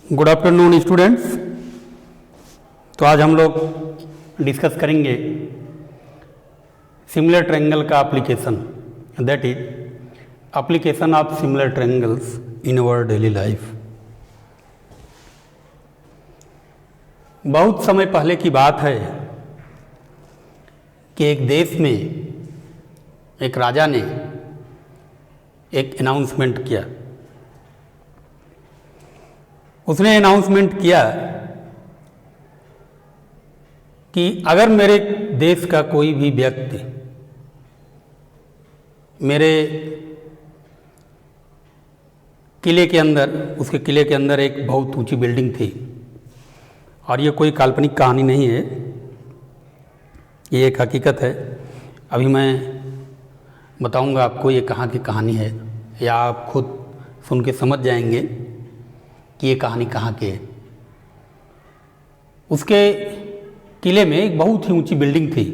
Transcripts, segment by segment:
Good afternoon students. तो आज हम लोग डिस्कस करेंगे सिमिलर ट्रायंगल का application, that is application of similar triangles in our daily life. बहुत समय पहले की बात है कि एक देश में एक राजा ने एक अनाउंसमेंट किया। उसने अनाउंसमेंट किया कि अगर मेरे देश का कोई भी व्यक्ति मेरे किले के अंदर, उसके किले के अंदर एक बहुत ऊंची बिल्डिंग थी, और ये कोई काल्पनिक कहानी नहीं है, ये एक हकीकत है। अभी मैं बताऊंगा आपको ये कहाँ की कहानी है, या आप खुद सुन के समझ जाएंगे कि ये कहानी कहाँ की है। उसके किले में एक बहुत ही ऊंची बिल्डिंग थी,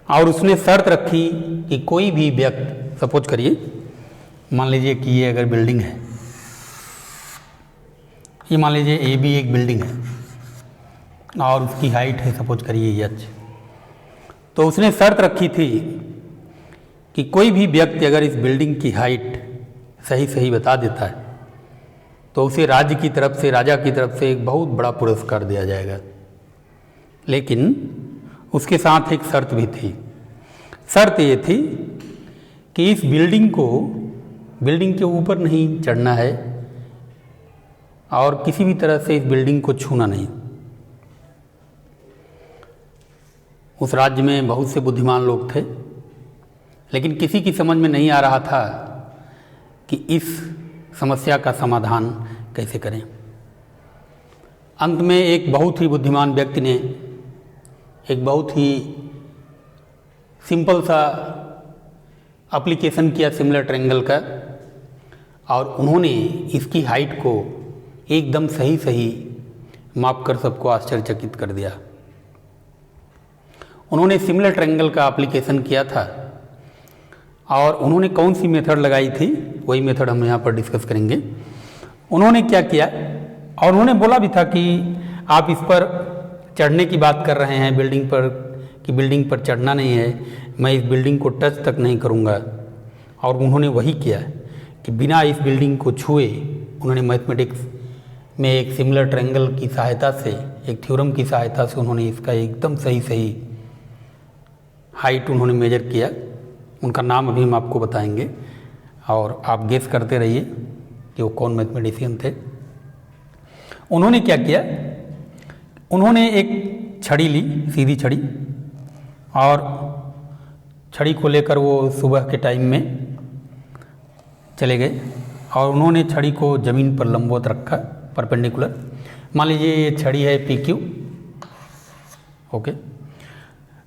और उसने शर्त रखी कि कोई भी व्यक्ति, सपोज करिए, मान लीजिए कि ये अगर बिल्डिंग है, ये मान लीजिए ये भी एक बिल्डिंग है और उसकी हाइट है सपोज करिए h। तो उसने शर्त रखी थी कि कोई भी व्यक्ति अगर इस बिल्डिंग की हाइट सही सही बता देता है तो उसे राज्य की तरफ से, राजा की तरफ से एक बहुत बड़ा पुरस्कार दिया जाएगा। लेकिन उसके साथ एक शर्त भी थी। शर्त ये थी कि इस बिल्डिंग के ऊपर नहीं चढ़ना है और किसी भी तरह से इस बिल्डिंग को छूना नहीं। उस राज्य में बहुत से बुद्धिमान लोग थे, लेकिन किसी की समझ में नहीं आ रहा था कि इस समस्या का समाधान कैसे करें। अंत में एक बहुत ही बुद्धिमान व्यक्ति ने एक बहुत ही सिंपल सा एप्लीकेशन किया सिमिलर ट्रायंगल का, और उन्होंने इसकी हाइट को एकदम सही सही माप कर सबको आश्चर्यचकित कर दिया। उन्होंने सिमिलर ट्रायंगल का एप्लीकेशन किया था, और उन्होंने कौन सी मेथड लगाई थी वही मेथड हम यहाँ पर डिस्कस करेंगे। उन्होंने क्या किया, और उन्होंने बोला भी था कि आप इस पर चढ़ने की बात कर रहे हैं बिल्डिंग पर, कि बिल्डिंग पर चढ़ना नहीं है, मैं इस बिल्डिंग को टच तक नहीं करूँगा। और उन्होंने वही किया कि बिना इस बिल्डिंग को छुए उन्होंने मैथमेटिक्स में एक सिमिलर ट्रायंगल की सहायता से, एक थ्योरम की सहायता से उन्होंने इसका एकदम सही सही हाइट उन्होंने मेजर किया। उनका नाम अभी हम आपको बताएंगे, और आप गेस करते रहिए कि वो कौन मैथमेटिशियन थे। उन्होंने क्या किया, उन्होंने एक छड़ी ली, सीधी छड़ी, और छड़ी को लेकर वो सुबह के टाइम में चले गए, और उन्होंने छड़ी को ज़मीन पर लंबवत रखा, परपेंडिकुलर। मान लीजिए ये छड़ी है PQ, ओके।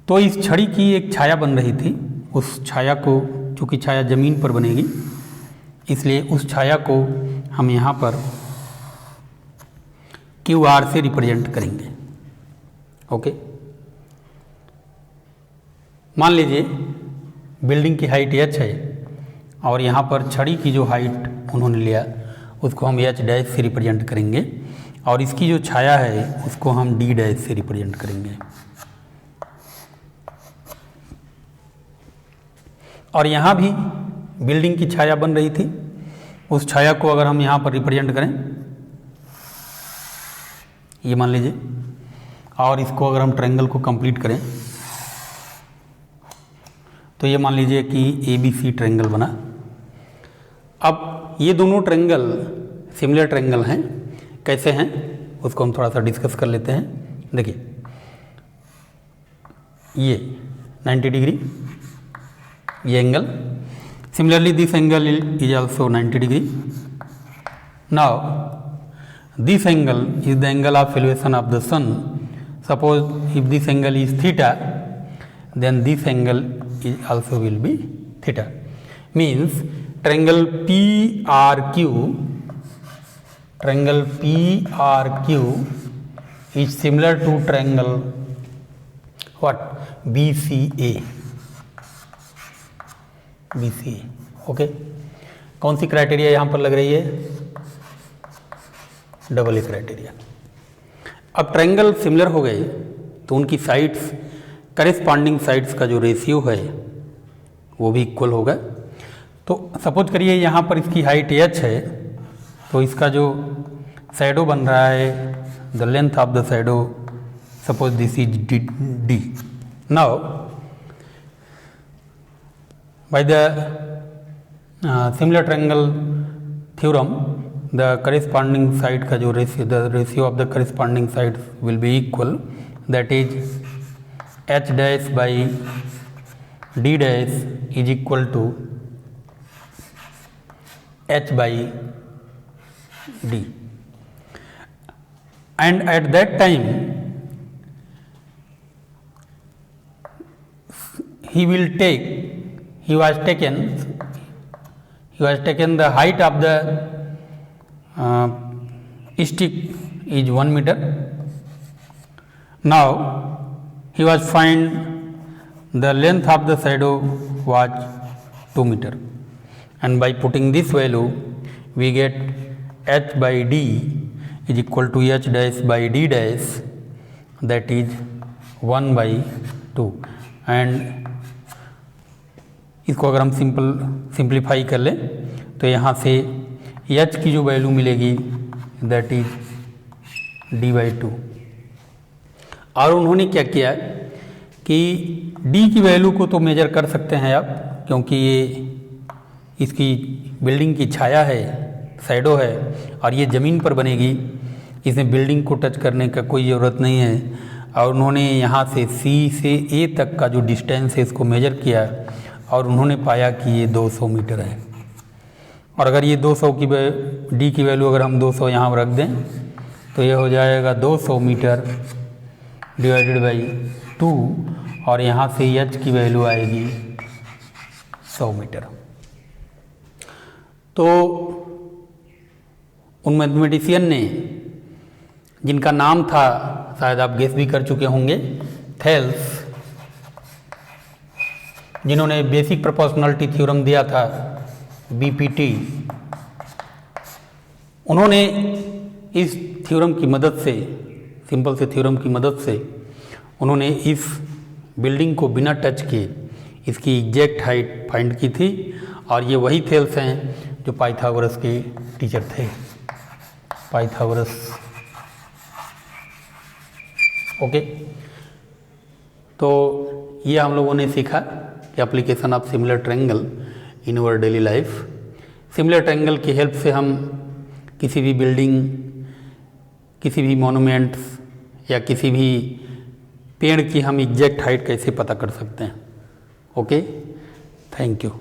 तो इस छड़ी की एक छाया बन रही थी। उस छाया को, चूँकि छाया ज़मीन पर बनेगी, इसलिए उस छाया को हम यहाँ पर QR से रिप्रेजेंट करेंगे, ओके। मान लीजिए बिल्डिंग की हाइट h है, और यहाँ पर छड़ी की जो हाइट उन्होंने लिया उसको हम H डैश से रिप्रेजेंट करेंगे, और इसकी जो छाया है उसको हम D डैश से रिप्रेजेंट करेंगे। और यहाँ भी बिल्डिंग की छाया बन रही थी, उस छाया को अगर हम यहाँ पर रिप्रेजेंट करें, ये मान लीजिए, और इसको अगर हम ट्रायंगल को कंप्लीट करें तो ये मान लीजिए कि ABC ट्रायंगल बना। अब ये दोनों ट्रायंगल सिमिलर ट्रायंगल हैं। कैसे हैं उसको हम थोड़ा सा डिस्कस कर लेते हैं। देखिए, ये 90 डिग्री, ये angle, similarly this angle is also 90 degree. Now this angle is the angle of elevation of the sun. Suppose if this angle is theta, then this angle is also will be theta. Means triangle PRQ is similar to triangle what? BCA, okay. कौन सी criteria यहाँ पर लग रही है? Double A criteria. अब triangle similar हो गए तो उनकी साइड्स, करेस्पॉन्डिंग साइड्स का जो रेशियो है वो भी इक्वल होगा। तो सपोज करिए यहाँ पर इसकी हाइट h है, तो इसका जो शैडो बन रहा है, the length of the shadow, suppose this is d। Now by the similar triangle theorem, the corresponding side का जो ratio, the ratio of the corresponding side will be equal, that is h dash by d dash is equal to h by d। and at that time he was taken the height of the stick is 1 meter. Now he was find the length of the shadow was 2 meter, and by putting this value we get h by d is equal to h dash by d dash, that is 1 by 2। and इसको अगर हम simplify कर लें तो यहाँ से h की जो वैल्यू मिलेगी दैट इज d बाई 2। और उन्होंने क्या किया कि d की वैल्यू को तो मेजर कर सकते हैं आप, क्योंकि ये इसकी बिल्डिंग की छाया है, शैडो है, और ये ज़मीन पर बनेगी, इसमें बिल्डिंग को टच करने का कोई ज़रूरत नहीं है। और उन्होंने यहाँ से C से A तक का जो डिस्टेंस है इसको मेजर किया और उन्होंने पाया कि ये 200 मीटर है। और अगर ये 200 की D की वैल्यू अगर हम 200 यहाँ रख दें तो ये हो जाएगा 200 मीटर डिवाइडेड बाई 2, और यहाँ से h की वैल्यू आएगी 100 मीटर। तो उन मैथमेटिशियन ने, जिनका नाम था, शायद आप गेस भी कर चुके होंगे, थेल्स, जिन्होंने बेसिक प्रोपोर्शनलिटी थ्योरम दिया था BPT, उन्होंने इस थ्योरम की मदद से, सिंपल से थ्योरम की मदद से, उन्होंने इस बिल्डिंग को बिना टच किए इसकी एग्जैक्ट हाइट फाइंड की थी। और ये वही थेल्स हैं जो पाइथागोरस के टीचर थे, पाइथागोरस। ओके, तो ये हम लोगों ने सीखा कि application of similar triangle in our daily life. Similar triangle की हेल्प से हम किसी भी बिल्डिंग, किसी भी मोनूमेंट्स या किसी भी पेड़ की हम एग्जैक्ट हाइट कैसे पता कर सकते हैं। Okay, thank you.